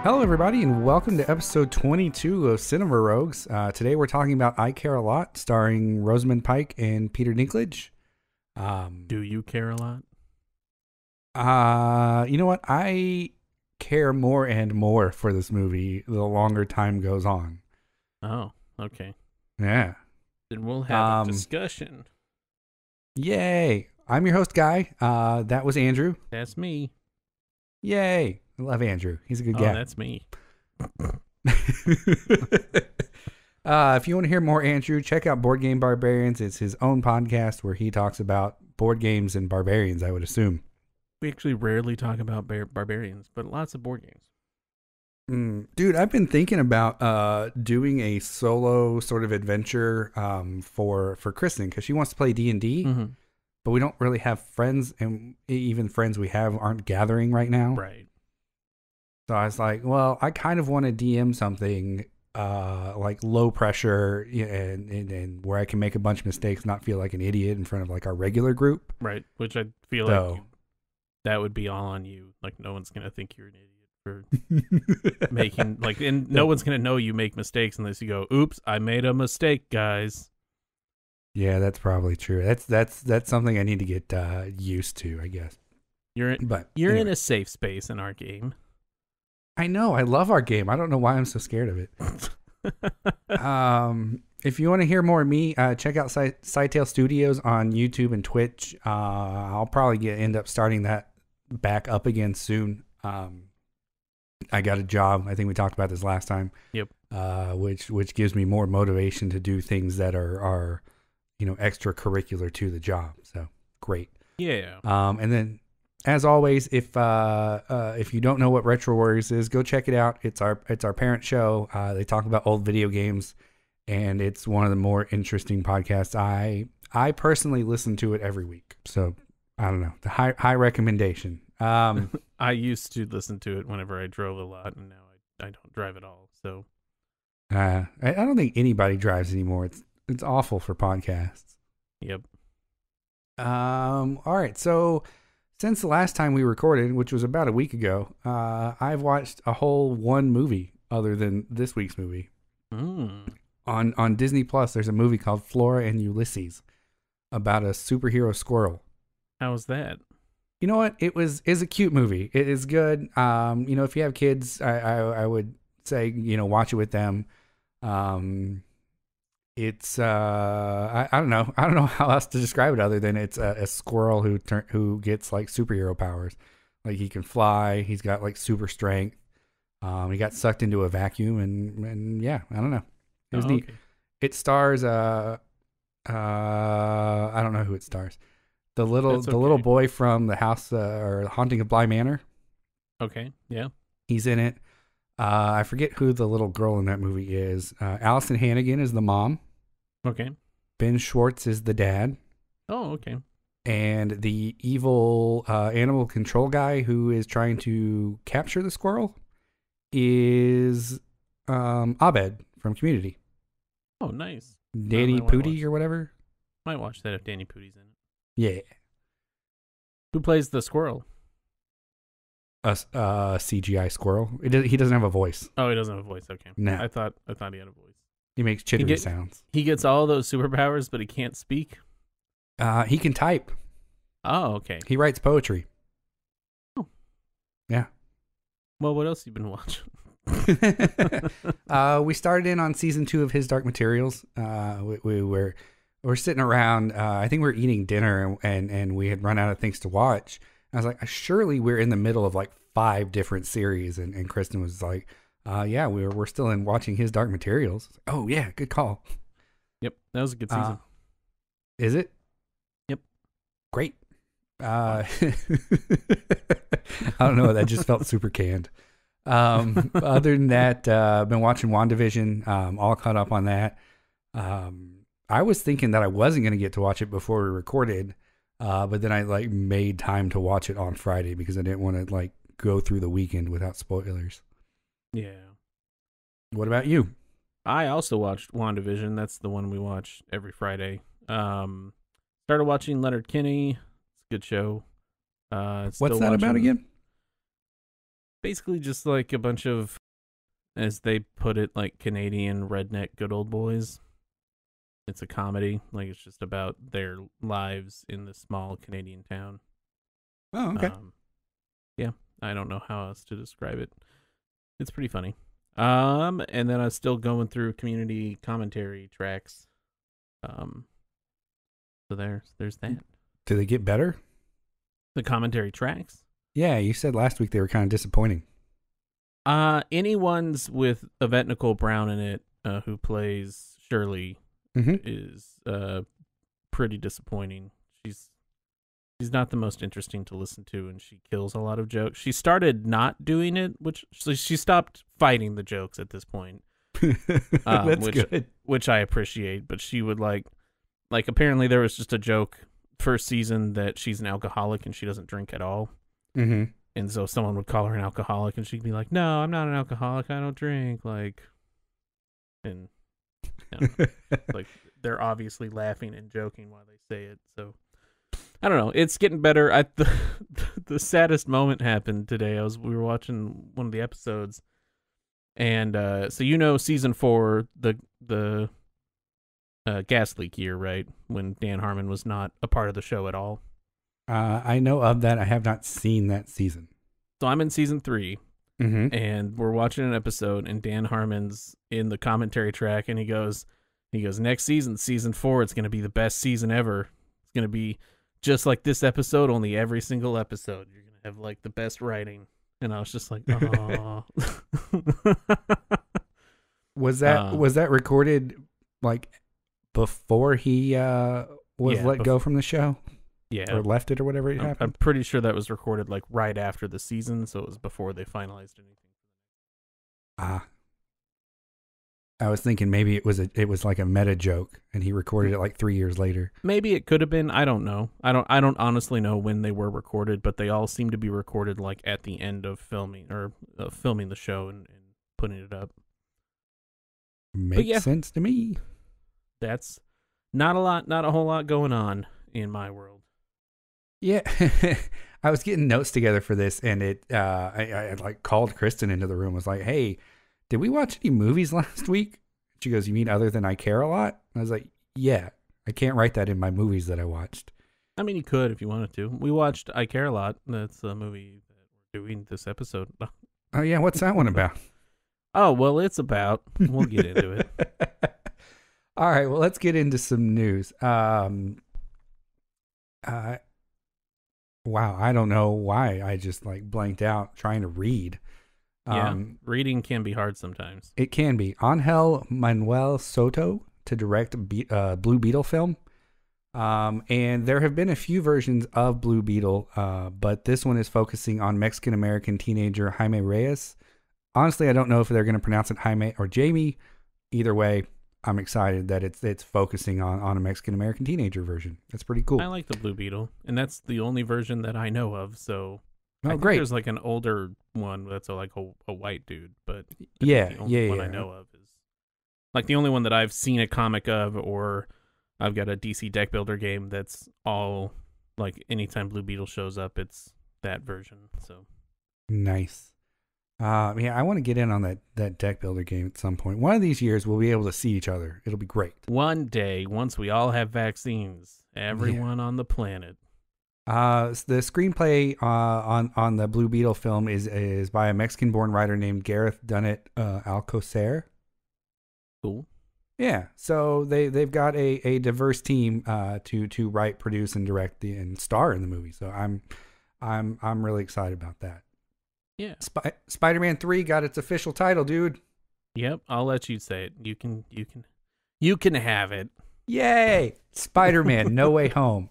Hello, everybody, and welcome to episode 22 of Cinema Rogues. Today we're talking about I Care a Lot, starring Rosamund Pike and Peter Dinklage. Do you care a lot? You know what? I care more and more for this movie the longer time goes on. Oh, okay. Yeah. Then we'll have a discussion. Yay. I'm your host, Guy. That was Andrew. That's me. Yay. I love Andrew. He's a good guy. Oh, that's me. If you want to hear more Andrew, check out Board Game Barbarians. It's his own podcast where he talks about board games and barbarians, I would assume. We actually rarely talk about barbarians, but lots of board games. Dude, I've been thinking about doing a solo sort of adventure for Kristen, because she wants to play D&D, but we don't really have friends, and even friends we have aren't gathering right now. Right. So I was like, well, I kind of want to DM something like low pressure and where I can make a bunch of mistakes, not feel like an idiot in front of like our regular group. Right, which I feel like that would be all on you. Like, no one's going to think you're an idiot for making, like, and no one's going to know you make mistakes unless you go, oops, I made a mistake, guys. Yeah, that's probably true. That's something I need to get used to, I guess. You're anyway. in a safe space in our game. I know. I love our game. I don't know why I'm so scared of it. If you want to hear more of me, check out Sidetail Studios on YouTube and Twitch. I'll probably end up starting that back up again soon. I got a job. I think we talked about this last time. Yep. Which gives me more motivation to do things that are extracurricular to the job. So great. Yeah. And then, as always, if you don't know what Retro Warriors is, go check it out. It's our parent show. They talk about old video games, and it's one of the more interesting podcasts. I personally listen to it every week, so I don't know. The high recommendation. I used to listen to it whenever I drove a lot, and now I don't drive at all. So I don't think anybody drives anymore. It's awful for podcasts. Yep. All right, so since the last time we recorded, which was about a week ago, I've watched a whole one movie other than this week's movie. On Disney Plus, there's a movie called Flora and Ulysses about a superhero squirrel. How was that? You know what? It's a cute movie. It is good. If you have kids, I would say, watch it with them. It's I don't know. I don't know how else to describe it other than it's a squirrel who gets like superhero powers. Like he can fly. He's got like super strength. He got sucked into a vacuum and yeah, I don't know. It was neat. Okay. It stars I don't know who it stars. The little boy from the house or Haunting of Bly Manor. Okay. Yeah. He's in it. I forget who the little girl in that movie is. Allison Hannigan is the mom. Okay. Ben Schwartz is the dad. Oh, okay. And the evil animal control guy who is trying to capture the squirrel is Abed from Community. Oh, nice. Danny Pudi or whatever. Might watch that if Danny Pudi's in it. Yeah. Who plays the squirrel? A CGI squirrel. He doesn't have a voice. Oh, he doesn't have a voice. Okay. No. I thought he had a voice. He makes chittery sounds. He gets all those superpowers, but he can't speak? He can type. Oh, okay. He writes poetry. Oh. Yeah. Well, what else have you been watching? We started in on season 2 of His Dark Materials. We're sitting around. I think we're eating dinner, and we had run out of things to watch. I was like, surely we're in the middle of like 5 different series, and Kristen was like, yeah, we're still in watching His Dark Materials. Oh yeah, good call. Yep, that was a good season. Is it? Yep. Great. I don't know. That just felt super canned. Other than that, I've been watching WandaVision. All caught up on that. I was thinking that I wasn't going to get to watch it before we recorded, but then I like made time to watch it on Friday because I didn't want to like go through the weekend without spoilers. Yeah. What about you? I also watched WandaVision. That's the one we watch every Friday. Started watching Leonard Kinney. It's a good show. What's that about again? basically just like a bunch of, as they put it, like Canadian redneck good old boys. It's a comedy. Like, it's just about their lives in this small Canadian town. Oh, okay. Yeah, I don't know how else to describe it. It's pretty funny. And then I was still going through community commentary tracks. So there's that. Do they get better? The commentary tracks? Yeah, you said last week they were kind of disappointing. Any ones with Yvette Nicole Brown in it, who plays Shirley, is pretty disappointing. She's not the most interesting to listen to, and she kills a lot of jokes. She started not doing it, she stopped fighting the jokes at this point. That's good. Which I appreciate, but she would like apparently there was just a joke first season that she's an alcoholic and she doesn't drink at all. Mm-hmm. And so someone would call her an alcoholic and she'd be like, "No, I'm not an alcoholic. I don't drink." And like they're obviously laughing and joking while they say it. So I don't know. It's getting better. The saddest moment happened today. We were watching one of the episodes, and so season 4, the gas leak year, right? When Dan Harmon was not a part of the show at all. I know of that. I have not seen that season. So I'm in season 3, and we're watching an episode, and Dan Harmon's in the commentary track, and he goes, "Next season 4, it's going to be the best season ever. It's going to be just like this episode, only every single episode. You're going to have like the best writing." And I was just like, "Oh." Was that recorded like before he was let go from the show? Yeah. Or left it or whatever it happened? I'm pretty sure that was recorded like right after the season, so it was before they finalized anything. I was thinking maybe it was like a meta joke and he recorded it like 3 years later. Maybe it could have been. I don't know. I don't honestly know when they were recorded, but they all seem to be recorded like at the end of filming or filming the show and putting it up. Makes sense to me. That's not a whole lot going on in my world. Yeah, I was getting notes together for this, and I like called Kristen into the room. Was like, "Hey, did we watch any movies last week?" She goes, "You mean other than I Care a Lot?" And I was like, "Yeah, I can't write that in my movies that I watched." I mean, you could if you wanted to. We watched I Care a Lot. That's a movie that we're doing this episode. Oh yeah, what's that one about? Oh well, it's about. We'll get into it. All right, well, let's get into some news. Wow, I don't know why I just like blanked out trying to read. Reading can be hard sometimes. It can be. Angel Manuel Soto to direct Blue Beetle film. And there have been a few versions of Blue Beetle, but this one is focusing on Mexican-American teenager Jaime Reyes. Honestly, I don't know if they're going to pronounce it Jaime or Jamie. Either way, I'm excited that it's focusing on a Mexican-American teenager version. That's pretty cool. I like the Blue Beetle, and that's the only version that I know of, so... Oh, I think great. There's like an older one that's like a white dude, but the only one I know of is... Like, the only one that I've seen a comic of, or I've got a DC deck builder game that's all... Like, anytime Blue Beetle shows up, it's that version, so... Nice. Yeah, I want to get in on that deck builder game at some point. One of these years, we'll be able to see each other. It'll be great. One day, once we all have vaccines, everyone on the planet. The screenplay on the Blue Beetle film is by a Mexican-born writer named Gareth Dunnett Alcocer. Cool. Yeah, so they've got a diverse team to write, produce, and direct and star in the movie. So I'm really excited about that. Yeah. Spider-Man 3 got its official title, dude. Yep, I'll let you say it. You can have it. Yay! Spider-Man No Way Home.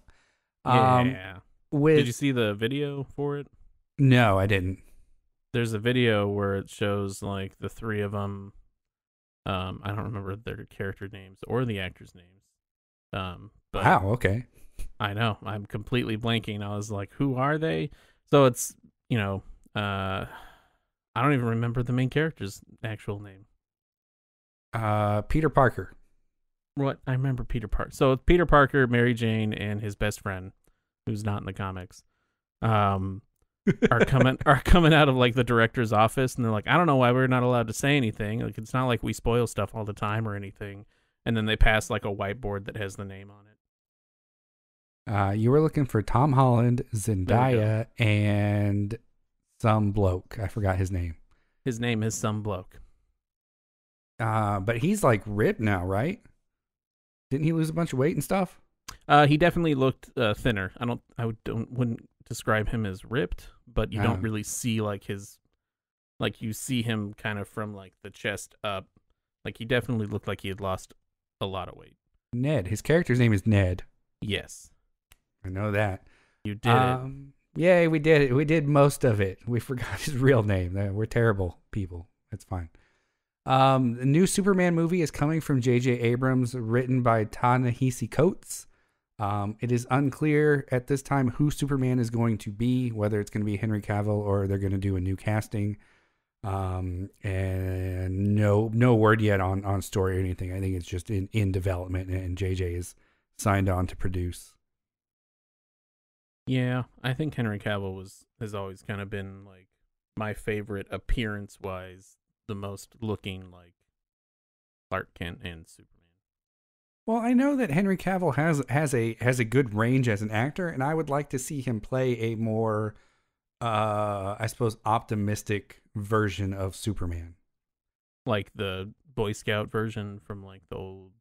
Yeah. Did you see the video for it? No, I didn't. There's a video where it shows like the three of them. I don't remember their character names or the actors' names. But wow. Okay. I know. I'm completely blanking. I was like, who are they? So it's, I don't even remember the main character's actual name. Peter Parker. What? I remember Peter Parker. So it's Peter Parker, Mary Jane, and his best friend, who's not in the comics. are coming out of like the director's office, and they're like, I don't know why we're not allowed to say anything. Like, it's not like we spoil stuff all the time or anything. And then they pass like a whiteboard that has the name on it. You were looking for Tom Holland, Zendaya, and some bloke. I forgot his name. His name is some bloke. But he's like ripped now, right? Didn't he lose a bunch of weight and stuff? He definitely looked thinner. Wouldn't describe him as ripped, but you don't really see like his, like you see him kind of from like the chest up. Like he definitely looked like he had lost a lot of weight. Ned. His character's name is Ned. Yes. I know that. You did it. Yay, we did it. We did most of it. We forgot his real name. We're terrible people. It's fine. The new Superman movie is coming from J.J. Abrams, written by Ta-Nehisi Coates. It is unclear at this time who Superman is going to be, whether it's going to be Henry Cavill or they're going to do a new casting. And no word yet on story or anything. I think it's just in development, and JJ is signed on to produce. Yeah, I think Henry Cavill has always kind of been like my favorite appearance wise, the most looking like Clark Kent and Superman. Well, I know that Henry Cavill has a good range as an actor, and I would like to see him play a more I suppose optimistic version of Superman. Like the Boy Scout version from like the old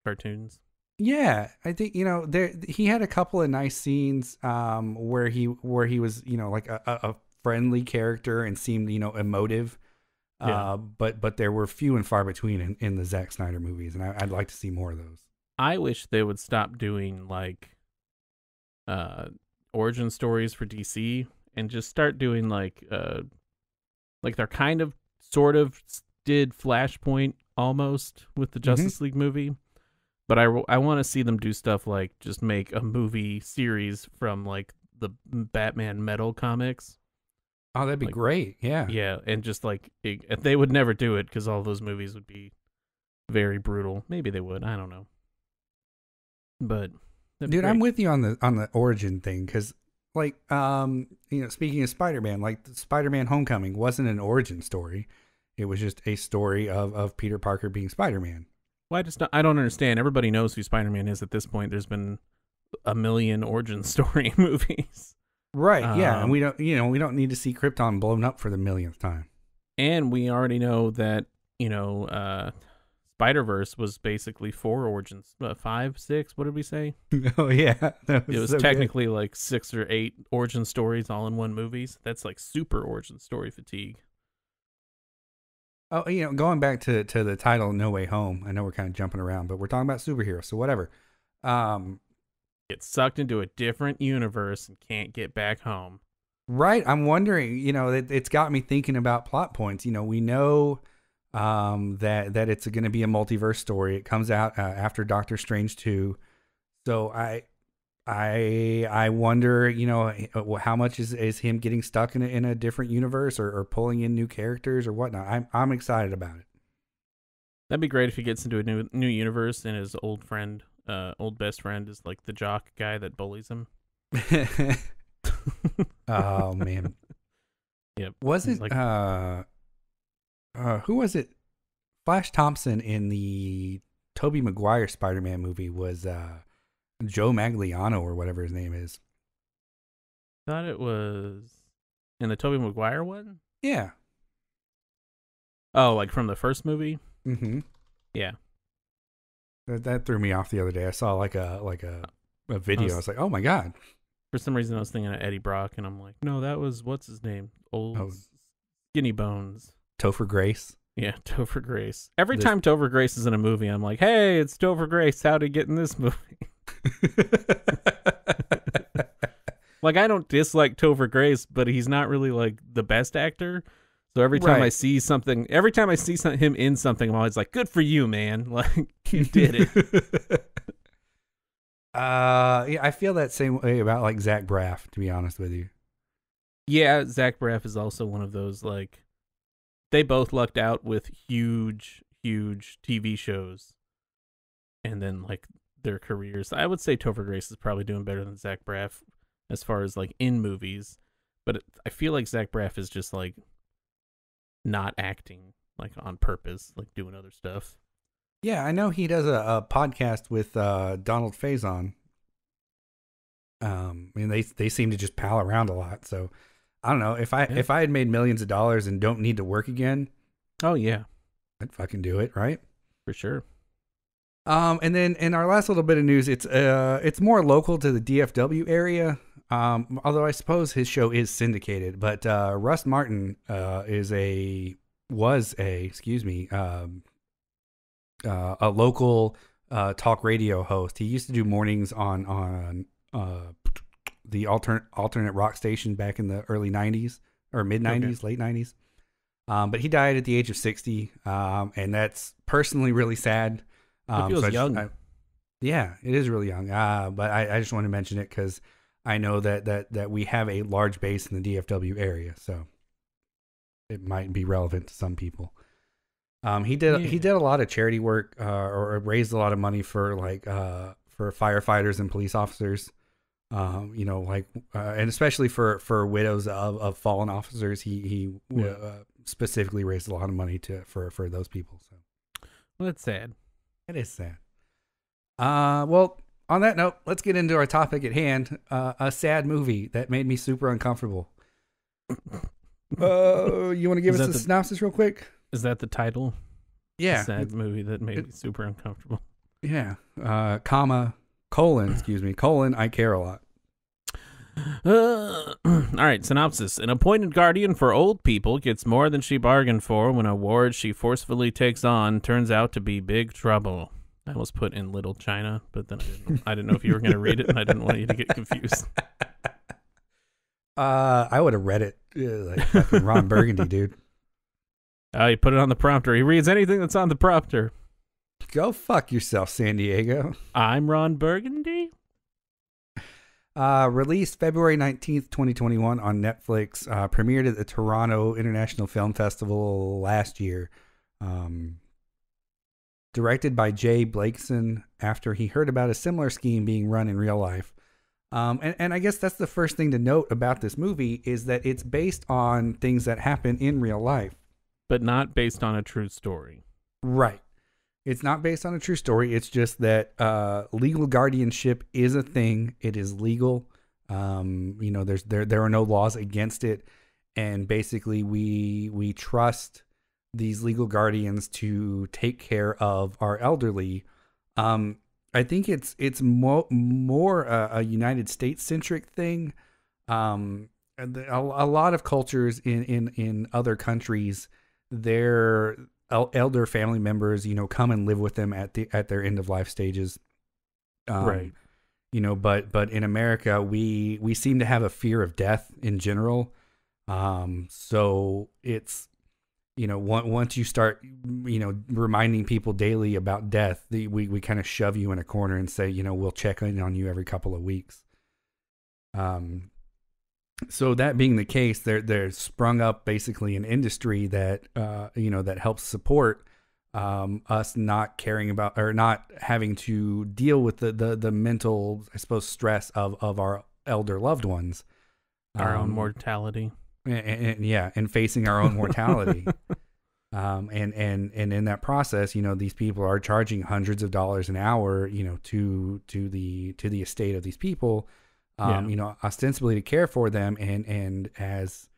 cartoons. Yeah, I think he had a couple of nice scenes where he was like a friendly character and seemed emotive. Yeah. But there were few and far between in the Zack Snyder movies, and I'd like to see more of those. I wish they would stop doing like origin stories for DC and just start doing like they're kind of sort of did Flashpoint almost with the Justice League movie. But I want to see them do stuff like just make a movie series from like the Batman Metal comics. Oh, that'd be great. Yeah. Yeah. And just like they would never do it because all those movies would be very brutal. Maybe they would. I don't know. But dude, I'm with you on the origin thing because like speaking of Spider-Man, like the Spider-Man Homecoming wasn't an origin story. It was just a story of Peter Parker being Spider-Man. Well, I don't understand. Everybody knows who Spider-Man is at this point. There's been a million origin story movies. Right, yeah. And we don't need to see Krypton blown up for the millionth time. And we already know that, Spider-Verse was basically 4 origins. 5, 6, what did we say? Oh, yeah. It was so technically good. Like 6 or 8 origin stories all in one movie. So that's like super origin story fatigue. Oh, going back to the title No Way Home, I know we're kind of jumping around, but we're talking about superheroes, so whatever. Get sucked into a different universe and can't get back home. Right. I'm wondering, it's got me thinking about plot points. We know that it's going to be a multiverse story. It comes out after Doctor Strange 2. So I wonder, how much is him getting stuck in a different universe or pulling in new characters or whatnot. I'm excited about it. That'd be great if he gets into a new universe and his old best friend is like the jock guy that bullies him. Oh man. Yep. Was it who was it? Flash Thompson in the Tobey Maguire Spider-Man movie was Joe Magliano or whatever his name is. Thought it was in the Tobey Maguire one? Yeah. Oh, like from the first movie? Mm-hmm. Yeah. That threw me off the other day. I saw like a video. I was like, oh my God. For some reason I was thinking of Eddie Brock and I'm like, no, that was what's his name? Skinny Bones. Topher Grace. Yeah, Topher Grace. Every time Topher Grace is in a movie, I'm like, hey, it's Topher Grace. How'd he get in this movie? Like, I don't dislike Topher Grace, but he's not really like the best actor. So every time I see him in something, I'm always like, good for you, man. Like, you did it. Yeah, I feel that same way about like Zach Braff, to be honest with you. Yeah, Zach Braff is also one of those, like, they both lucked out with huge TV shows. And then, like, their careers. I would say Topher Grace is probably doing better than Zach Braff as far as, like, in movies. But I feel like Zach Braff is just like not acting like on purpose, like doing other stuff. Yeah, I know he does a podcast with Donald Faison. I mean, they seem to just pal around a lot. So I don't know if I had made millions of dollars and don't need to work again. Oh yeah, I'd fucking do it, right? For sure. And then in our last little bit of news, it's more local to the DFW area. Although I suppose his show is syndicated, but Russ Martin was a local talk radio host. He used to do mornings on the alternate rock station back in the early 90s or mid 90s, late 90s. But he died at the age of 60, and that's personally really sad. It feels young. Yeah, it is really young. But I just want to mention it because I know that we have a large base in the DFW area, so it might be relevant to some people. He did a lot of charity work, or raised a lot of money for for firefighters and police officers. And especially for widows of fallen officers, he specifically raised a lot of money for those people. So, well, that's sad. It is sad. Well, on that note, let's get into our topic at hand. A sad movie that made me super uncomfortable. You want to give us a synopsis real quick? Is that the title? Yeah. A sad movie that made me super uncomfortable. Yeah. Colon, I care a lot. All right, synopsis. An appointed guardian for old people gets more than she bargained for when a ward she forcefully takes on turns out to be big trouble. I almost put in Little China, but then I didn't know if you were going to read it, and I didn't want you to get confused. I would have read it like fucking Ron Burgundy, dude. You put it on the prompter. He reads anything that's on the prompter. Go fuck yourself, San Diego. I'm Ron Burgundy. Released February 19th, 2021 on Netflix. Premiered at the Toronto International Film Festival last year. Directed by Jay Blakeson after he heard about a similar scheme being run in real life. And I guess that's the first thing to note about this movie is that it's based on things that happen in real life. But not based on a true story. Right. It's not based on a true story. It's just that legal guardianship is a thing. It is legal. There are no laws against it. And basically we trust these legal guardians to take care of our elderly. I think it's more a United States centric thing. A lot of cultures in other countries, their elder family members, come and live with them at their end of life stages. Right. But in America, we seem to have a fear of death in general. So it's, once you start, reminding people daily about death, we kind of shove you in a corner and say, we'll check in on you every couple of weeks. So that being the case, there sprung up basically an industry that, that helps support us not caring about or not having to deal with the mental, I suppose, stress of our elder loved ones. Our own mortality. And facing our own mortality. And in that process, these people are charging hundreds of dollars an hour, to the estate of these people. Ostensibly to care for them, and as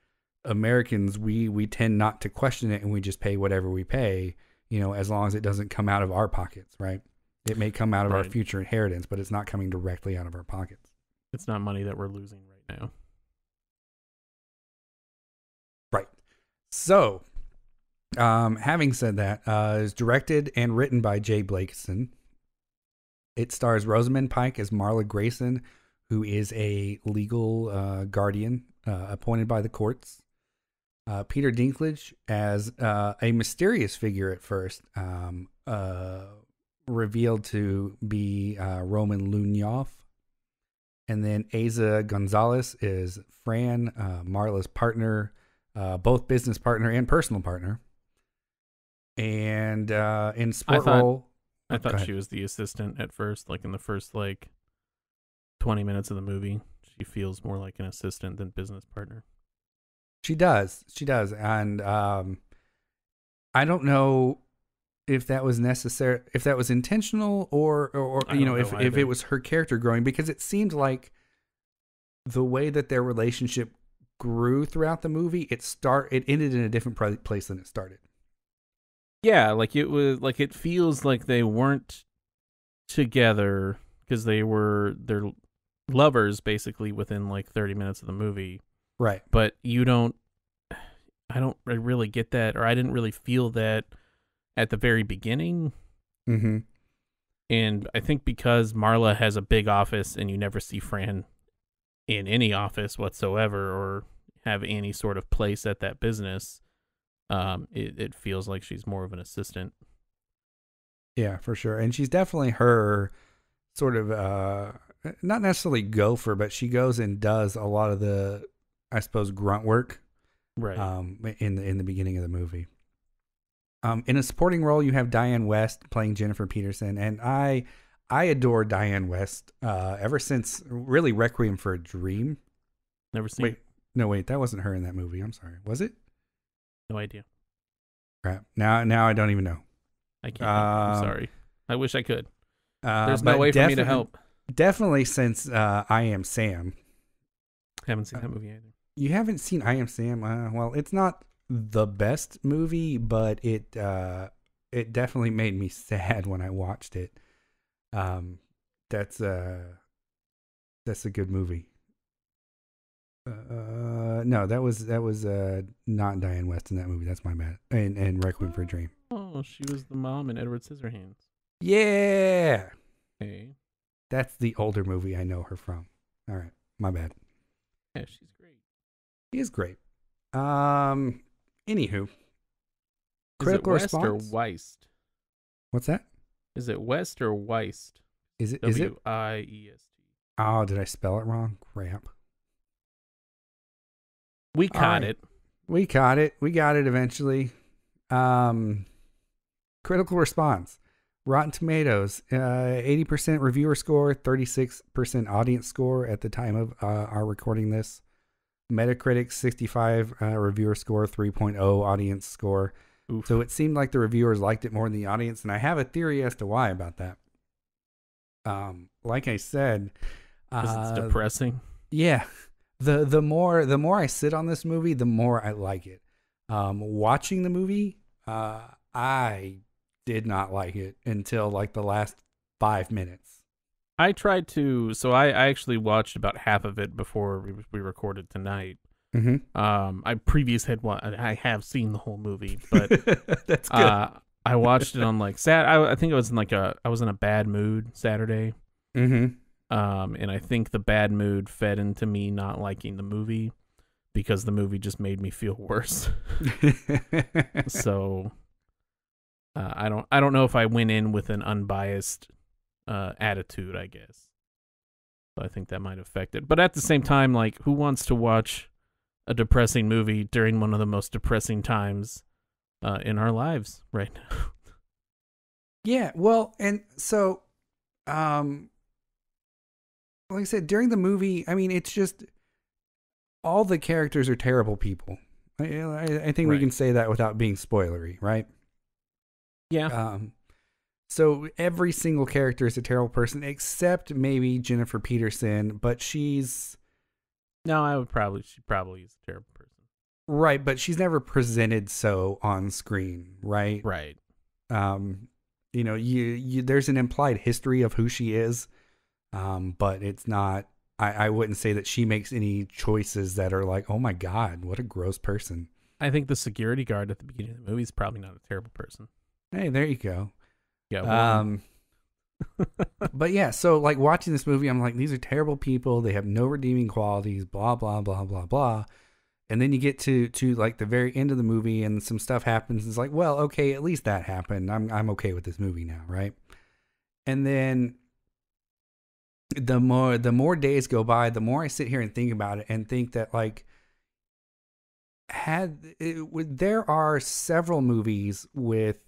Americans, we tend not to question it, and we just pay whatever we pay, as long as it doesn't come out of our pockets, right? It may come out of our future inheritance, but it's not coming directly out of our pockets. It's not money that we're losing right now. Right. So, having said that, is directed and written by Jay Blakeson. It stars Rosamund Pike as Marla Grayson, who is a legal guardian appointed by the courts. Peter Dinklage as a mysterious figure at first, revealed to be Roman Lunyov. And then Asa Gonzalez is Fran, Marla's partner, both business partner and personal partner. And in sport role... I thought she was the assistant at first, like in the first 20 minutes of the movie. She feels more like an assistant than business partner. She does, and I don't know if that was necessary, if that was intentional, or you know, if it was her character growing, because it seemed like the way that their relationship grew throughout the movie, it ended in a different place than it started. Yeah, like it feels like they weren't together because they're lovers basically within like 30 minutes of the movie. Right. But I don't really get that, or I didn't really feel that at the very beginning. Mm-hmm. And I think because Marla has a big office and you never see Fran in any office whatsoever or have any sort of place at that business, it feels like she's more of an assistant. Yeah, for sure. And she's definitely her sort of, not necessarily gopher, but she goes and does a lot of the, I suppose, grunt work. Right. In the beginning of the movie. In a supporting role, you have Diane West playing Jennifer Peterson, and I adore Diane West ever since really Requiem for a Dream. Never seen. Wait, that wasn't her in that movie. I'm sorry. Was it? No idea. Crap. Now I don't even know. I can't. I'm sorry. I wish I could. There's no way for me to help. Definitely since I Am Sam. Haven't seen that movie either. You haven't seen I Am Sam? Well, it's not the best movie, but it definitely made me sad when I watched it. That's a good movie. No, that was not Diane West in that movie. That's my bad. And Requiem for a Dream. Oh, she was the mom in Edward Scissorhands. Yeah. Hey. That's the older movie I know her from. All right, my bad. Yeah, she's great. She is great. Anywho, critical is it West response or Weist? What's that? Is it West or Weist? Is it Wiest? Oh, did I spell it wrong? Crap. We caught it. We caught it. We got it eventually. Critical response. Rotten Tomatoes, 80% reviewer score, 36% audience score at the time of our recording this. Metacritic, 65 reviewer score, 3.0 audience score. Oof. So it seemed like the reviewers liked it more than the audience, and I have a theory as to why about that. Like I said, it's depressing. Yeah. The more I sit on this movie, the more I like it. Watching the movie, I did not like it until like the last 5 minutes. I tried to, so I actually watched about half of it before we recorded tonight. Mm-hmm. I have seen the whole movie, but that's good. I watched it on like I think it was in I was in a bad mood Saturday. Mm-hmm. And I think the bad mood fed into me not liking the movie because the movie just made me feel worse. So I don't know if I went in with an unbiased attitude, I guess. So I think that might affect it. But at the same time, like, who wants to watch a depressing movie during one of the most depressing times in our lives right now? Yeah, well, and so like I said, during the movie, I mean, it's just all the characters are terrible people. I think we can say that without being spoilery, right? Yeah. So every single character is a terrible person, except maybe Jennifer Peterson, but she's... No, she probably is a terrible person. Right, but she's never presented so on screen, right? Right. You know, you there's an implied history of who she is, but it's not... I wouldn't say that she makes any choices that are like, oh my God, what a gross person. I think the security guard at the beginning of the movie is probably not a terrible person. Hey, there you go. Yeah. But yeah, so like watching this movie, I'm like, these are terrible people. They have no redeeming qualities, blah, blah, blah, blah, blah. And then you get to like the very end of the movie and some stuff happens. It's like, well, okay, at least that happened. I'm okay with this movie now, right? And then the more days go by, the more I sit here and think about it and think that like there are several movies with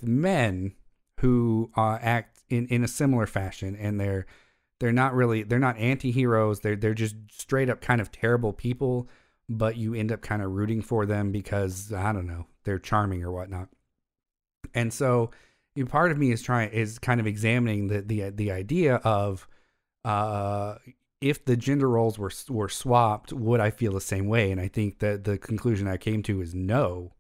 men who act in a similar fashion, and they're not anti-heroes. They're just straight up kind of terrible people, but you end up kind of rooting for them because, I don't know, they're charming or whatnot. And so part of me is kind of examining the idea of if the gender roles were swapped, would I feel the same way? And I think that the conclusion I came to is no.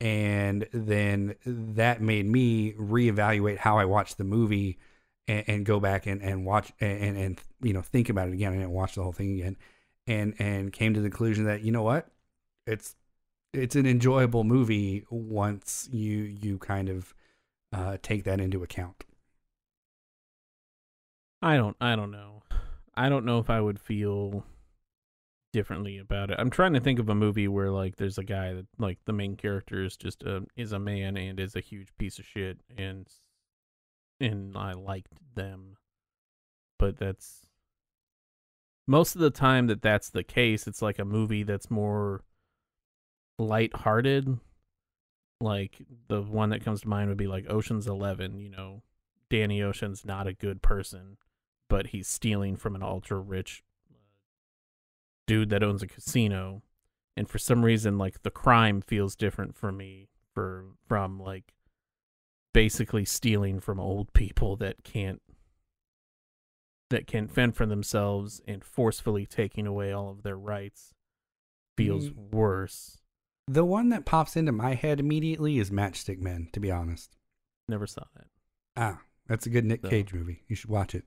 And then that made me reevaluate how I watched the movie and go back and watch and think about it again. I didn't watch the whole thing again, and came to the conclusion that, you know what, it's an enjoyable movie once you kind of take that into account. I don't know. I don't know if I would feel differently about it. I'm trying to think of a movie where like there's a guy that like the main character is just is a man and is a huge piece of shit, and I liked them. But that's most of the time that's the case. It's like a movie that's more lighthearted. Like the one that comes to mind would be like Ocean's 11. You know, Danny Ocean's not a good person, but he's stealing from an ultra rich dude that owns a casino, and for some reason like the crime feels different for me from like basically stealing from old people that can't fend for themselves and forcefully taking away all of their rights feels worse. The one that pops into my head immediately is Matchstick Men, to be honest. Never saw that. That's a good Nick Cage movie. You should watch it.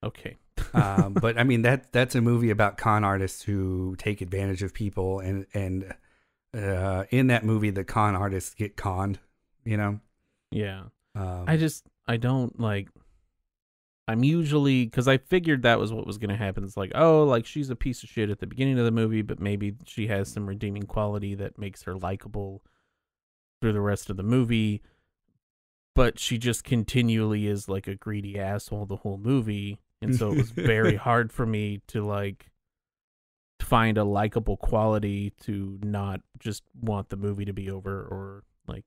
Okay. But I mean that's a movie about con artists who take advantage of people, and in that movie the con artists get conned, you know? Yeah. I don't like, I'm usually, because I figured that was what was going to happen. It's like, oh, like she's a piece of shit at the beginning of the movie, but maybe she has some redeeming quality that makes her likable through the rest of the movie. But she just continually is like a greedy asshole the whole movie. And so it was very hard for me to like find a likable quality to not just want the movie to be over or like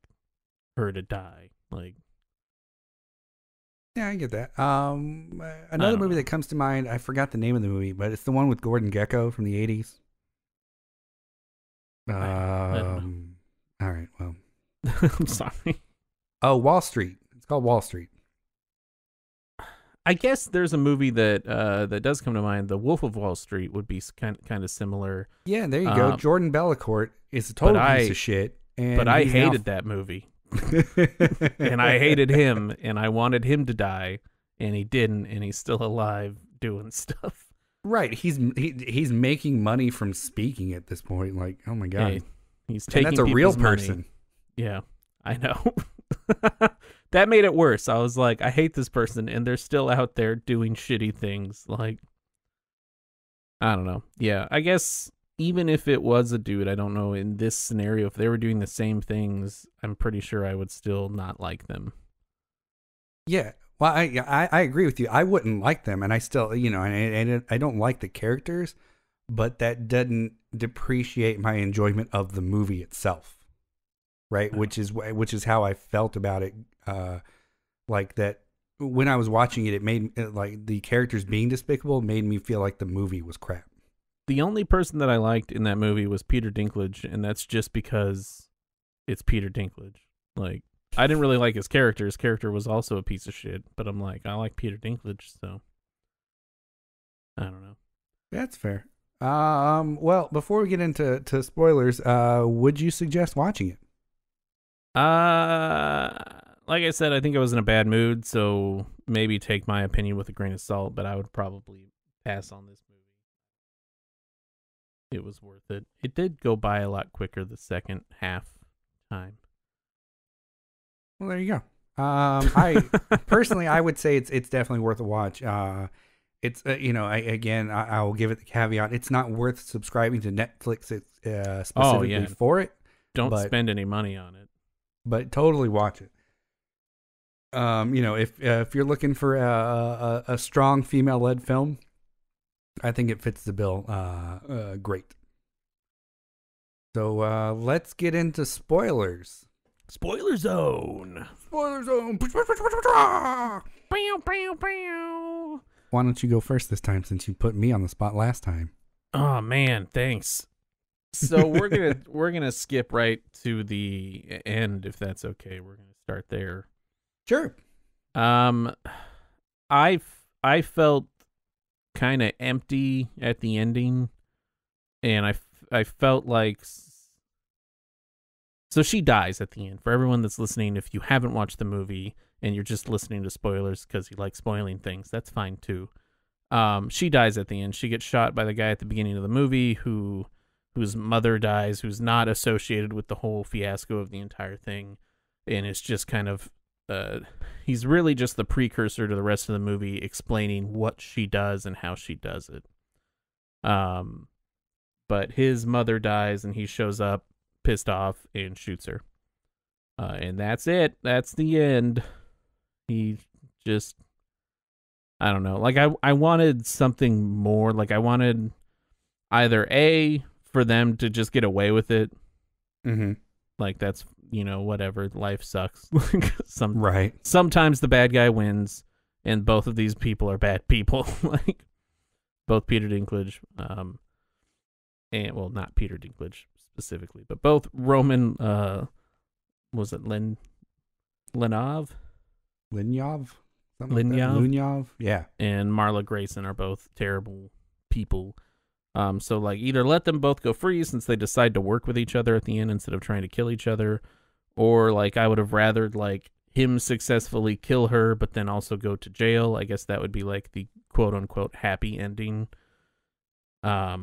her to die. Like, yeah, I get that. Another movie that comes to mind, I forgot the name of the movie, but it's the one with Gordon Gekko from the 80s. I don't know. All right, well. I'm sorry. Oh, Wall Street. It's called Wall Street. I guess there's a movie that that does come to mind. The Wolf of Wall Street would be kind of similar. Yeah, there you go. Jordan Bellicourt is a total piece of shit. But I hated that movie. And I hated him, and I wanted him to die, and he didn't, and he's still alive doing stuff. Right. He's making money from speaking at this point. Like, oh my God. Hey, he's taking that's a real person. Money. Yeah, I know. That made it worse. I was like, I hate this person, and they're still out there doing shitty things. Like, I don't know. Yeah, I guess even if it was a dude, I don't know, in this scenario, if they were doing the same things, I'm pretty sure I would still not like them. Yeah. Well, I agree with you. I wouldn't like them, and I still, and I don't like the characters, but that doesn't depreciate my enjoyment of the movie itself. Right, Oh. which is how I felt about it. Like that when I was watching it, it made like the characters being despicable made me feel like the movie was crap. The only person that I liked in that movie was Peter Dinklage, and that's just because it's Peter Dinklage. Like, I didn't really like his character. His character was also a piece of shit, but I'm like, I like Peter Dinklage, so I don't know. That's fair. Well, before we get into spoilers, would you suggest watching it? Like I said, I think I was in a bad mood, so maybe take my opinion with a grain of salt, but I would probably pass on this movie. It was worth it. It did go by a lot quicker the second half time. Well, there you go. I personally, I would say it's definitely worth a watch. It's I will give it the caveat. It's not worth subscribing to Netflix specifically for it. Don't spend any money on it. But totally watch it. If you're looking for a strong female-led film, I think it fits the bill great. So let's get into spoilers. Spoiler zone. Spoiler zone. Bow, bow, bow. Why don't you go first this time, since you put me on the spot last time? Oh man, thanks. So we're gonna skip right to the end, if that's okay. We're gonna start there. Sure. I felt kind of empty at the ending, and I felt like, so she dies at the end. For everyone that's listening, if you haven't watched the movie and you're just listening to spoilers because you like spoiling things, that's fine too. She dies at the end. She gets shot by the guy at the beginning of the movie whose mother dies, who's not associated with the whole fiasco of the entire thing, and it's just kind of he's really just the precursor to the rest of the movie, explaining what she does and how she does it. But his mother dies, and he shows up pissed off and shoots her. And that's it. That's the end. He just, I don't know. Like, I wanted something more. Like, I wanted either A, for them to just get away with it. Mm-hmm. Like, that's, whatever. Life sucks. Right. Sometimes the bad guy wins, and both of these people are bad people. Like, both Peter Dinklage, and, well, not Peter Dinklage specifically, but both Roman, was it Lenyov? Linyov? Linyov? Yeah. And Marla Grayson are both terrible people. So, like, either let them both go free since they decide to work with each other at the end instead of trying to kill each other, or, like, I would have rathered, like, him successfully kill her but then also go to jail. I guess that would be, like, the quote-unquote happy ending. Yeah,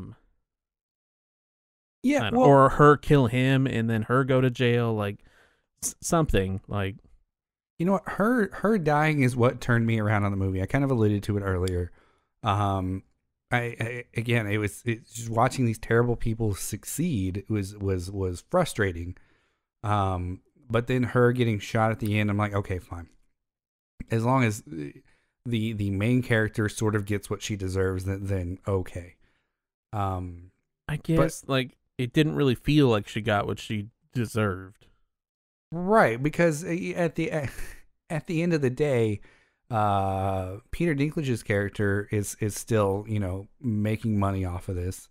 or her kill him and then her go to jail, like, something, like... You know what? Her dying is what turned me around on the movie. I kind of alluded to it earlier. I again, it's just watching these terrible people succeed was frustrating. But then her getting shot at the end, I'm like, okay, fine. As long as the main character sort of gets what she deserves, then okay. I guess, but, like, it didn't really feel like she got what she deserved. Right, because at the end of the day, Peter Dinklage's character is still, making money off of this.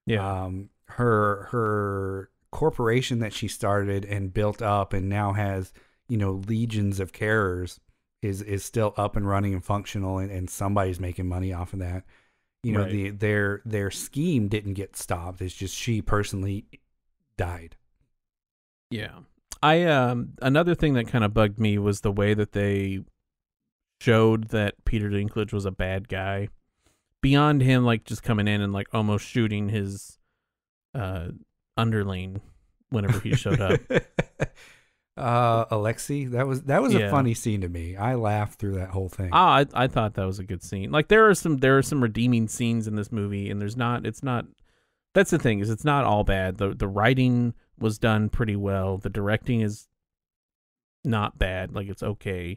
Yeah. Her corporation that she started and built up and now has, legions of carers is still up and running and functional, and somebody's making money off of that. Right. Their scheme didn't get stopped. It's just she personally died. Yeah. Another thing that kind of bugged me was the way that they showed that Peter Dinklage was a bad guy. Beyond him, like, just coming in and, like, almost shooting his underling whenever he showed up. Alexi, that was a funny scene to me. I laughed through that whole thing. I thought that was a good scene. Like, there are some redeeming scenes in this movie, and that's the thing, is it's not all bad. The writing was done pretty well. The directing is not bad. Like, it's okay.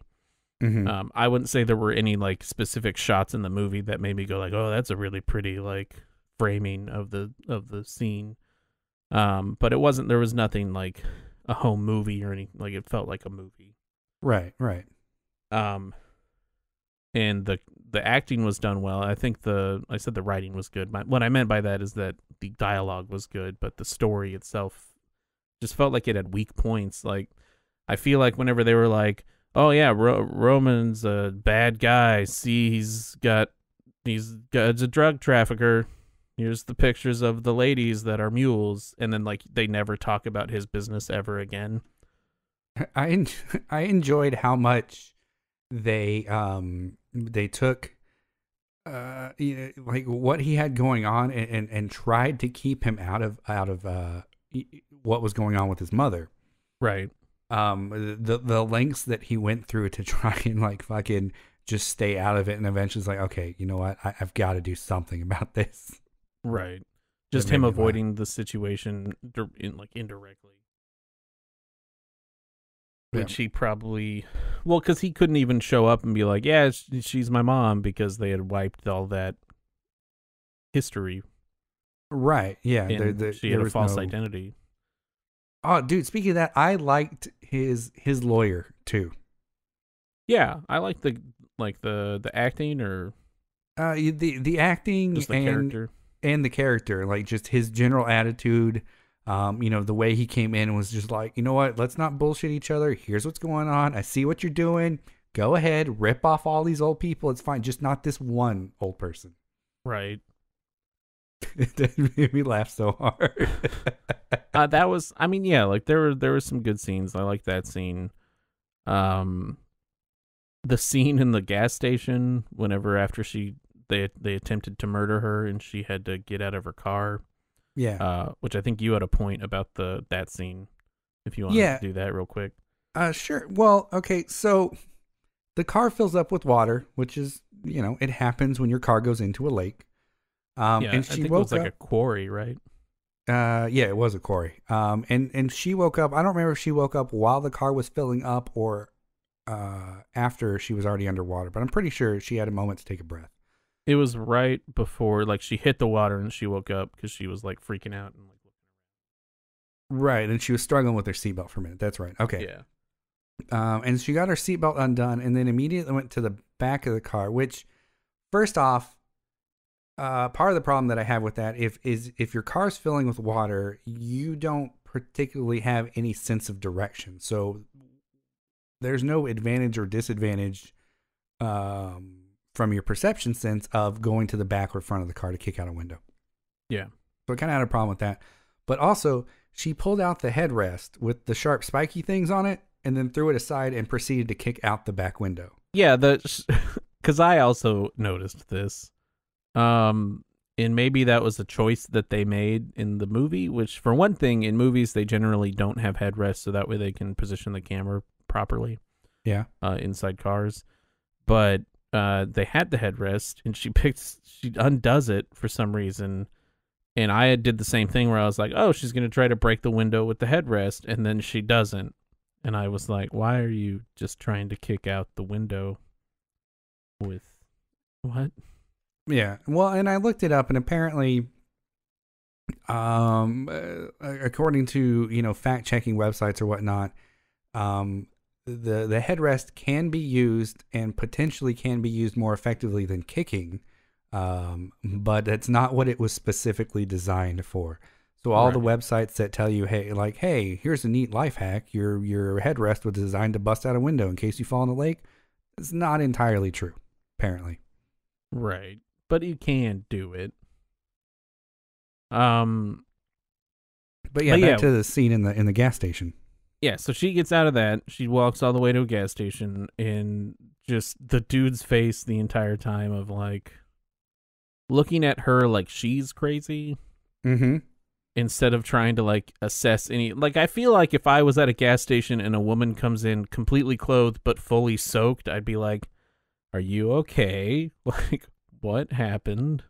Mm-hmm. I wouldn't say there were any, like, specific shots in the movie that made me go like, oh, that's a really pretty, like, framing of the scene. But there was nothing like a home movie or anything. Like, it felt like a movie. Right. And the acting was done well. I think I said the writing was good. What I meant by that is that the dialogue was good, but the story itself just felt like it had weak points. Like, I feel like whenever they were like, oh yeah, Roman's a bad guy. See, he's a drug trafficker. Here's the pictures of the ladies that are mules. And then, like, they never talk about his business ever again. I enjoyed how much they took like what he had going on and tried to keep him out of what was going on with his mother. Right. The lengths that he went through to try and, like, fucking just stay out of it, and eventually it's like, okay, you know what? I've got to do something about this. Right. Just him avoiding the situation indirectly. Which he probably, well, because he couldn't even show up and be like, yeah, she's my mom, because they had wiped all that history. Right. Yeah. She had a false identity. Oh, dude, speaking of that, I liked his lawyer too. Yeah, I like the acting, or the acting, just the character. and the character, like just his general attitude. The way he came in and was just like, you know what? Let's not bullshit each other. Here's what's going on. I see what you're doing. Go ahead, rip off all these old people. It's fine. Just not this one old person. Right. It made me laugh so hard. That was, I mean, yeah, like there were some good scenes. I like that scene. The scene in the gas station, whenever after they attempted to murder her and she had to get out of her car. Yeah. Which I think you had a point about that scene. If you want to do that real quick. Sure. Well, okay. So the car fills up with water, which is, it happens when your car goes into a lake. And I think it was like a quarry, right? Yeah, it was a quarry. And she woke up. I don't remember if she woke up while the car was filling up or after she was already underwater, but I'm pretty sure she had a moment to take a breath. It was right before, like, she hit the water and she woke up because she was like freaking out and like. Right, and she was struggling with her seatbelt for a minute. That's right. Okay. Yeah. And she got her seatbelt undone, and then immediately went to the back of the car. Which, first off, part of the problem that I have with that if your car's filling with water, you don't particularly have any sense of direction. So there's no advantage or disadvantage from your perception sense of going to the back or front of the car to kick out a window. Yeah. So I kind of had a problem with that. But also, she pulled out the headrest with the sharp spiky things on it and then threw it aside and proceeded to kick out the back window. Yeah, because I also noticed this. And maybe that was a choice that they made in the movie, which, for one thing, in movies, they generally don't have headrests, so that way they can position the camera properly. Yeah. Inside cars. But they had the headrest, and she undoes it for some reason. And I did the same thing where I was like, oh, she's going to try to break the window with the headrest, and then she doesn't. And I was like, why are you just trying to kick out the window with what? Yeah. Well, and I looked it up, and apparently, according to, fact-checking websites or whatnot, the headrest can be used and potentially can be used more effectively than kicking. But it's not what it was specifically designed for. So all the websites that tell you, hey, here's a neat life hack. Your headrest was designed to bust out a window in case you fall in the lake. It's not entirely true, apparently. Right. But you can do it. But back to the scene in the gas station. Yeah, so she gets out of that. She walks all the way to a gas station, and just the dude's face the entire time of like looking at her like she's crazy. Mm-hmm. Instead of trying to like assess any, like, I feel like if I was at a gas station and a woman comes in completely clothed but fully soaked, I'd be like, are you okay? Like, what happened?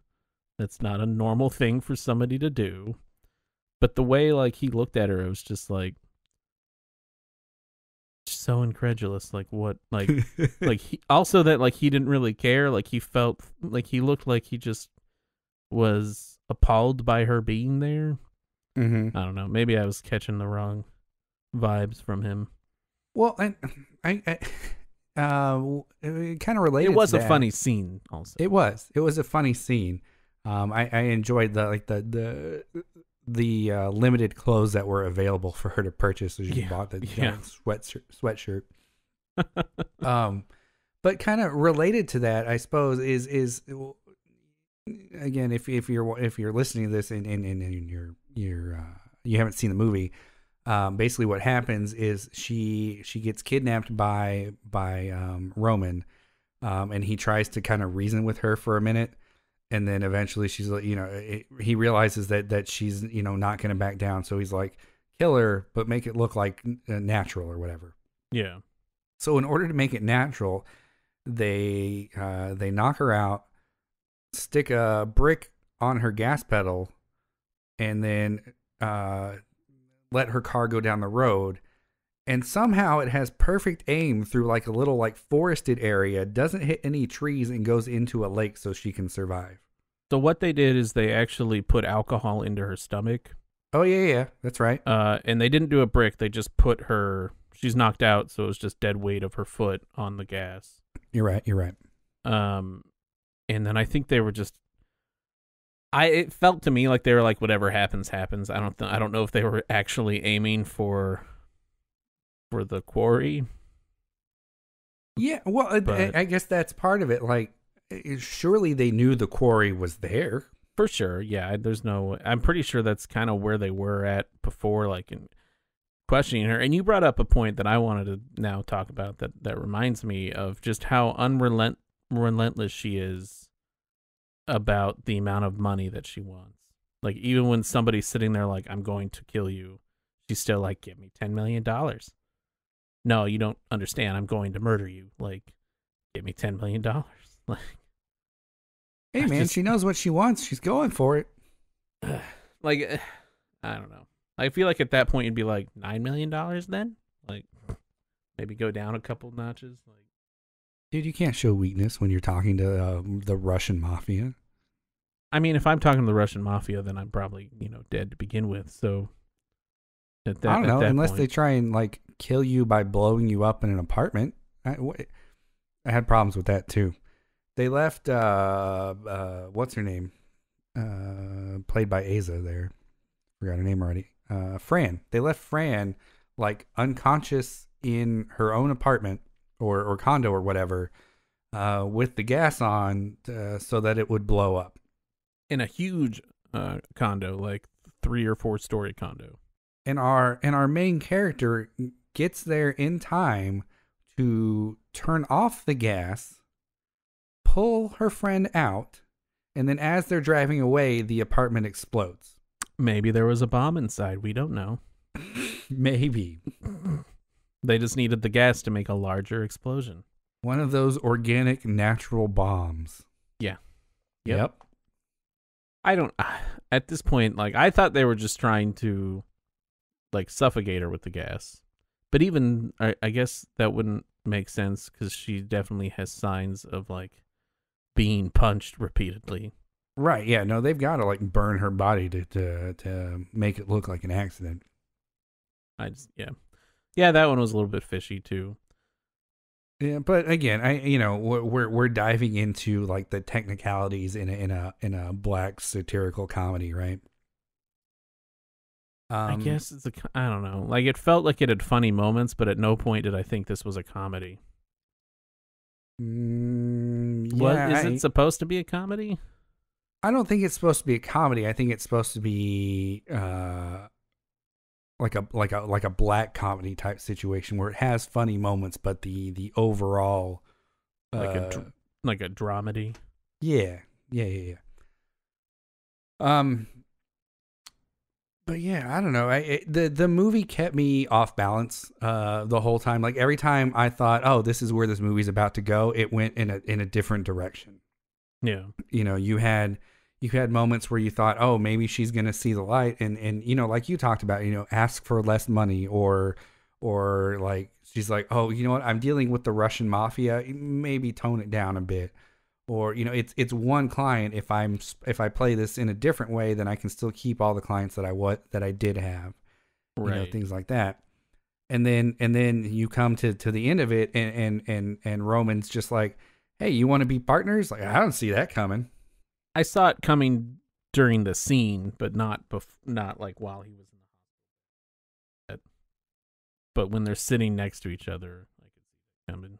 That's not a normal thing for somebody to do. But the way like he looked at her, it was just like so incredulous. Like, what? Like like he also that like he didn't really care. Like he felt like he looked like he just was appalled by her being there. Mm-hmm. I don't know. Maybe I was catching the wrong vibes from him. Well, and it kind of related. It was to a that. funny scene. Also, it was a funny scene. I enjoyed the limited clothes that were available for her to purchase. So she bought the giant sweatshirt. But kind of related to that, I suppose, is again, if you're listening to this and you haven't seen the movie, basically what happens is she gets kidnapped by Roman, and he tries to kind of reason with her for a minute, and then eventually she's like, he realizes that she's not going to back down, so he's like, kill her, but make it look like natural or whatever. Yeah. So in order to make it natural, they knock her out, stick a brick on her gas pedal, and then let her car go down the road. And somehow it has perfect aim through like a little like forested area, doesn't hit any trees, and goes into a lake so she can survive. So what they did is they actually put alcohol into her stomach. Oh, yeah, that's right. And they didn't do a brick. They just put her, she's knocked out, so it was just dead weight of her foot on the gas. You're right. And then I think they were just, It felt to me like they were like, whatever happens, happens. I don't know if they were actually aiming for the quarry. Yeah, well, I guess that's part of it. Like, surely they knew the quarry was there. For sure, yeah. I'm pretty sure that's kind of where they were at before, like in questioning her. And you brought up a point that I wanted to now talk about that reminds me of just how relentless she is about the amount of money that she wants. Like, even when somebody's sitting there like, I'm going to kill you, she's still like, give me $10 million. No, you don't understand. I'm going to murder you. Like, give me $10 million. Like, hey, man, she knows what she wants. She's going for it. Like, I don't know. I feel like at that point you'd be like, $9 million then? Like, maybe go down a couple notches. Like, dude, you can't show weakness when you're talking to the Russian mafia. I mean, if I'm talking to the Russian mafia, then I'm probably, dead to begin with. So, I don't know, unless they try and like kill you by blowing you up in an apartment. I had problems with that too. They left what's her name? Played by Asa there. Forgot her name already. Fran. They left Fran like unconscious in her own apartment or condo or whatever, with the gas on so that it would blow up. In a huge condo, like 3 or 4 story condo. And our main character gets there in time to turn off the gas, pull her friend out, and then as they're driving away, the apartment explodes. Maybe there was a bomb inside. We don't know. Maybe. They just needed the gas to make a larger explosion. One of those organic, natural bombs. Yeah. Yep. At this point, like, I thought they were just trying to, like, suffocate her with the gas. But even, I guess that wouldn't make sense because she definitely has signs of, like, being punched repeatedly. Right, yeah. No, they've got to, like, burn her body to make it look like an accident. Yeah, that one was a little bit fishy, too. Yeah, but again, we're diving into like the technicalities in a black satirical comedy, right? I guess I don't know. Like, it felt like it had funny moments, but at no point did I think this was a comedy. Is it supposed to be a comedy? I don't think it's supposed to be a comedy. I think it's supposed to be like a black comedy type situation where it has funny moments, but the overall like a dramedy. Yeah. But yeah, I don't know. The movie kept me off balance the whole time. Like every time I thought, oh, this is where this movie's about to go, it went in a different direction. Yeah. You had moments where you thought, oh, maybe she's going to see the light and like you talked about, ask for less money or like she's like, oh, you know what? I'm dealing with the Russian mafia. Maybe tone it down a bit. Or, it's one client. If I play this in a different way, then I can still keep all the clients that I did have, right. Things like that. And then you come to the end of it and Roman's just like, hey, you want to be partners? Like, I don't see that coming. I saw it coming during the scene, but not like while he was in the hospital. But when they're sitting next to each other, I could see it coming.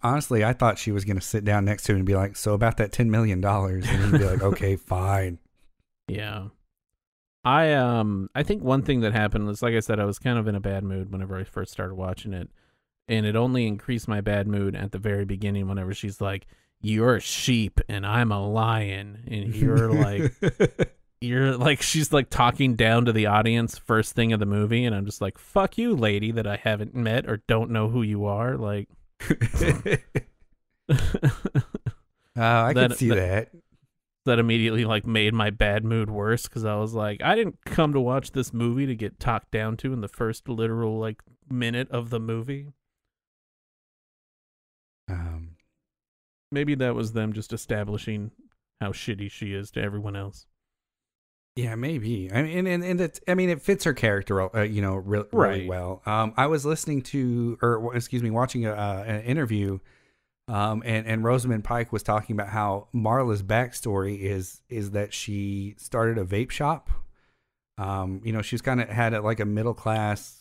Honestly, I thought she was going to sit down next to him and be like, so about that $10 million. And he'd be like, okay, fine. Yeah. I think one thing that happened was, like I said, I was kind of in a bad mood whenever I first started watching it. And it only increased my bad mood at the very beginning whenever she's like, you're a sheep and I'm a lion. And you're like, she's like talking down to the audience first thing of the movie. And I'm just like, fuck you, lady that I haven't met or don't know who you are. Like, I could see that. That immediately like made my bad mood worse because I was like, I didn't come to watch this movie to get talked down to in the first literal like minute of the movie. Maybe that was them just establishing how shitty she is to everyone else. Yeah, maybe. I mean, and it fits her character, really right. well. I was watching an interview And Rosamund Pike was talking about how Marla's backstory is that she started a vape shop. She's kind of had like a middle class,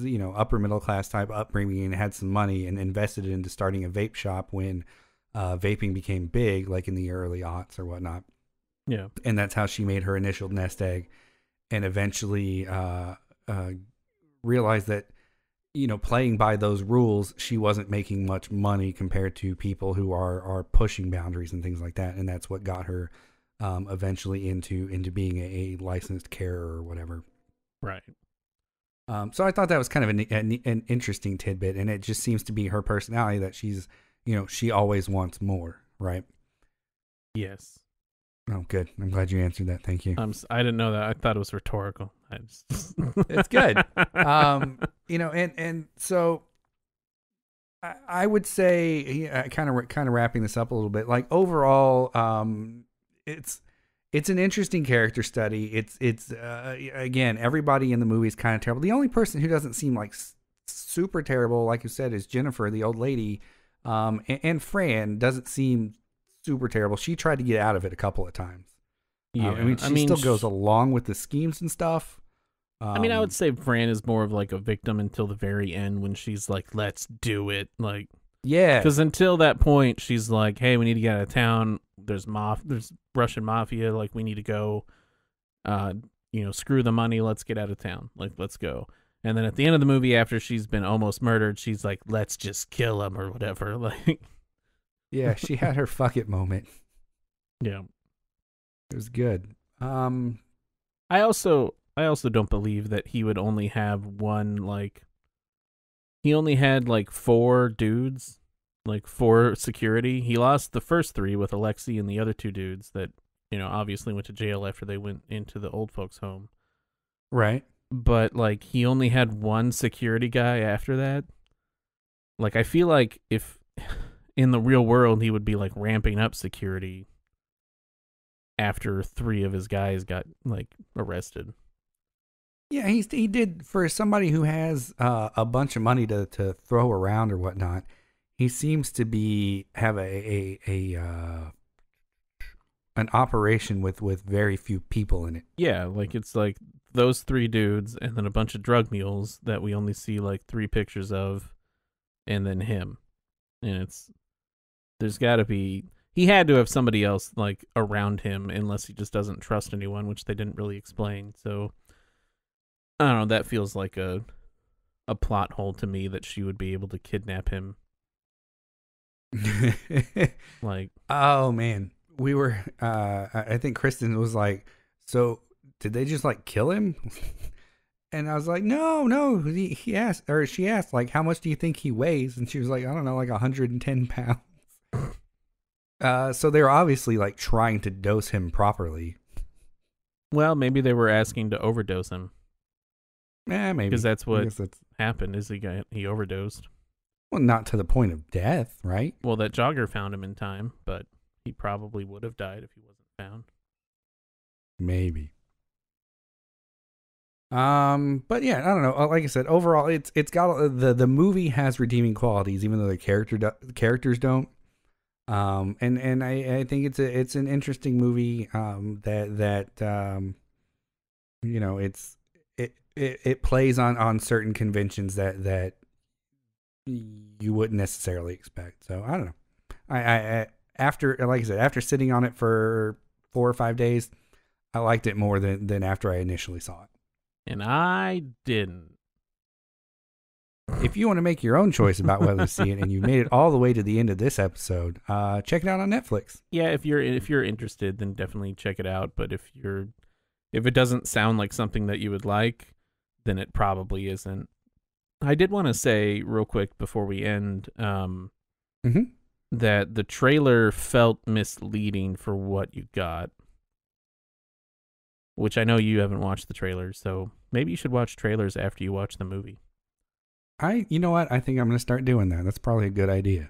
upper middle class type upbringing, and had some money and invested it into starting a vape shop when vaping became big, like in the early aughts or whatnot. Yeah. And that's how she made her initial nest egg, and eventually realized that, playing by those rules, she wasn't making much money compared to people who are pushing boundaries and things like that. And that's what got her eventually into being a licensed carer or whatever. Right. So I thought that was kind of an interesting tidbit, and it just seems to be her personality that she's, she always wants more, right? Yes. Oh, good. I'm glad you answered that. Thank you. I didn't know that. I thought it was rhetorical. It's good. And so I would say, kind of wrapping this up a little bit, like overall, it's an interesting character study. It's again, everybody in the movie is kind of terrible. The only person who doesn't seem like super terrible, like you said, is Jennifer, the old lady. And Fran doesn't seem super terrible. She tried to get out of it a couple of times. Yeah, she still goes along with the schemes and stuff. I would say Fran is more of like a victim until the very end when she's like, let's do it. Like, yeah. Because until that point, she's like, hey, we need to get out of town. There's Russian mafia. Like, we need to go, screw the money. Let's get out of town. Like, let's go. And then at the end of the movie, after she's been almost murdered, she's like, let's just kill him or whatever. Like, yeah, she had her fuck it moment. Yeah. It was good. I also don't believe that he would only have one, like, he only had like 4 dudes, like 4 security. He lost the first 3 with Alexei and the other 2 dudes that, obviously went to jail after they went into the old folks' home. Right. But like he only had 1 security guy after that. Like, I feel like if in the real world he would be like ramping up security after 3 of his guys got like arrested. Yeah, he did, for somebody who has a bunch of money to throw around or whatnot. He seems to have an operation with very few people in it. Yeah, like it's like those 3 dudes and then a bunch of drug mules that we only see like 3 pictures of, and then him. And there's got to be, he had to have somebody else like around him, unless he just doesn't trust anyone, which they didn't really explain. So I don't know, that feels like a plot hole to me, that she would be able to kidnap him. Like, oh man, we were I think Kristen was like, so did they just like kill him? And I was like, no, he asked, or she asked, like, how much do you think he weighs? And she was like, I don't know, like 110 pounds. So they were obviously like trying to dose him properly. Well, maybe they were asking to overdose him. Maybe. Because that's what happened, is he overdosed. Well, not to the point of death, right? Well, that jogger found him in time, but he probably would have died if he wasn't found. Maybe. But yeah, I don't know. Like I said, overall, it's got the movie has redeeming qualities, even though the characters don't. And I think it's an interesting movie. It plays on certain conventions that you wouldn't necessarily expect. So I don't know. I after, like I said, after sitting on it for 4 or 5 days, I liked it more than after I initially saw it. And I didn't. If you want to make your own choice about whether to see it, and you made it all the way to the end of this episode, check it out on Netflix. Yeah, if you're interested, then definitely check it out. But if it doesn't sound like something that you would like, then it probably isn't. I did want to say real quick before we end that the trailer felt misleading for what you got. Which I know you haven't watched the trailers, so maybe you should watch trailers after you watch the movie. You know what? I think I'm going to start doing that. That's probably a good idea.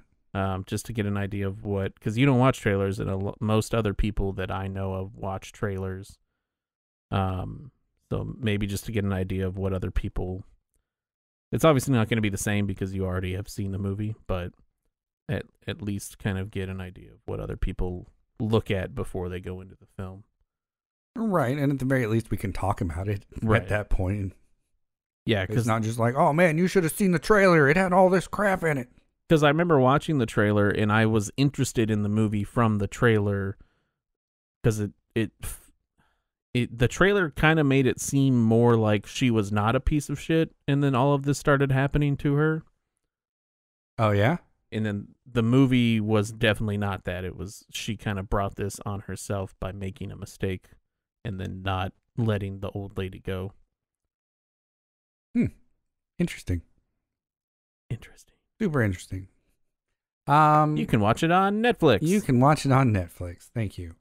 Just to get an idea of what, because you don't watch trailers, and most other people that I know of watch trailers. So maybe just to get an idea of what other people. It's obviously not going to be the same because you already have seen the movie, but at least kind of get an idea of what other people look at before they go into the film. Right, and at the very least, we can talk about it at that point. Yeah, because it's not just like, oh man, you should have seen the trailer. It had all this crap in it. Because I remember watching the trailer, and I was interested in the movie from the trailer, because the trailer kind of made it seem more like she was not a piece of shit, and then all of this started happening to her. Oh yeah? And then the movie was definitely not that. It was, she kind of brought this on herself by making a mistake and then not letting the old lady go. Interesting. Super interesting. You can watch it on Netflix. You can watch it on Netflix. Thank you.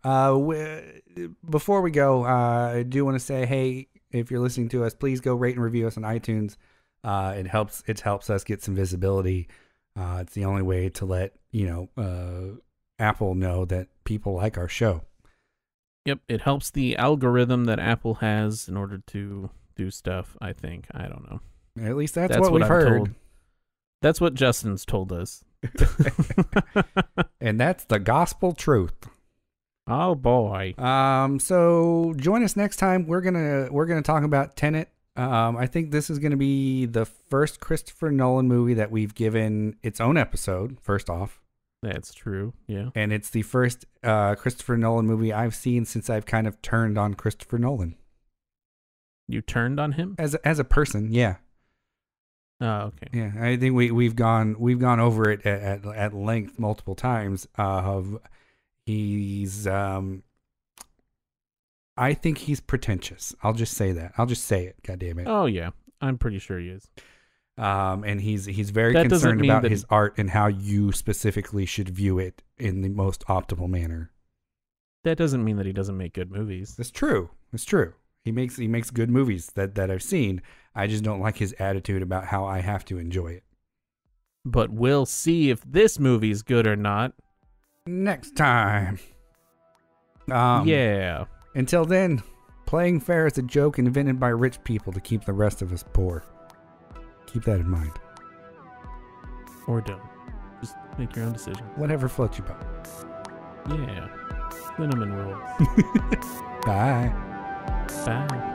Before we go, I do want to say, hey, if you're listening to us, please go rate and review us on iTunes. It helps us get some visibility. It's the only way to let Apple know that people like our show. Yep, it helps the algorithm that Apple has in order to do stuff, I think. I don't know. At least that's what we've heard. Told. That's what Justin's told us. And that's the gospel truth. Oh boy. So join us next time. We're gonna talk about Tenet. I think this is gonna be the first Christopher Nolan movie that we've given its own episode, first off. That's true, yeah. And it's the first Christopher Nolan movie I've seen since I've kind of turned on Christopher Nolan. You turned on him? As a person, yeah. Oh, okay. Yeah, I think we've gone over it at length multiple times. He's I think he's pretentious. I'll just say that. I'll just say it. God damn it. Oh yeah, I'm pretty sure he is. And he's very concerned about his art and how you specifically should view it in the most optimal manner. That doesn't mean that he doesn't make good movies. That's true. It's true. He makes good movies that I've seen. I just don't like his attitude about how I have to enjoy it. But we'll see if this movie's good or not next time. Yeah. Until then, playing fair is a joke invented by rich people to keep the rest of us poor. Keep that in mind. Or don't. Just make your own decision. Whatever floats your boat. Yeah. Cinnamon rolls. Bye. Bye.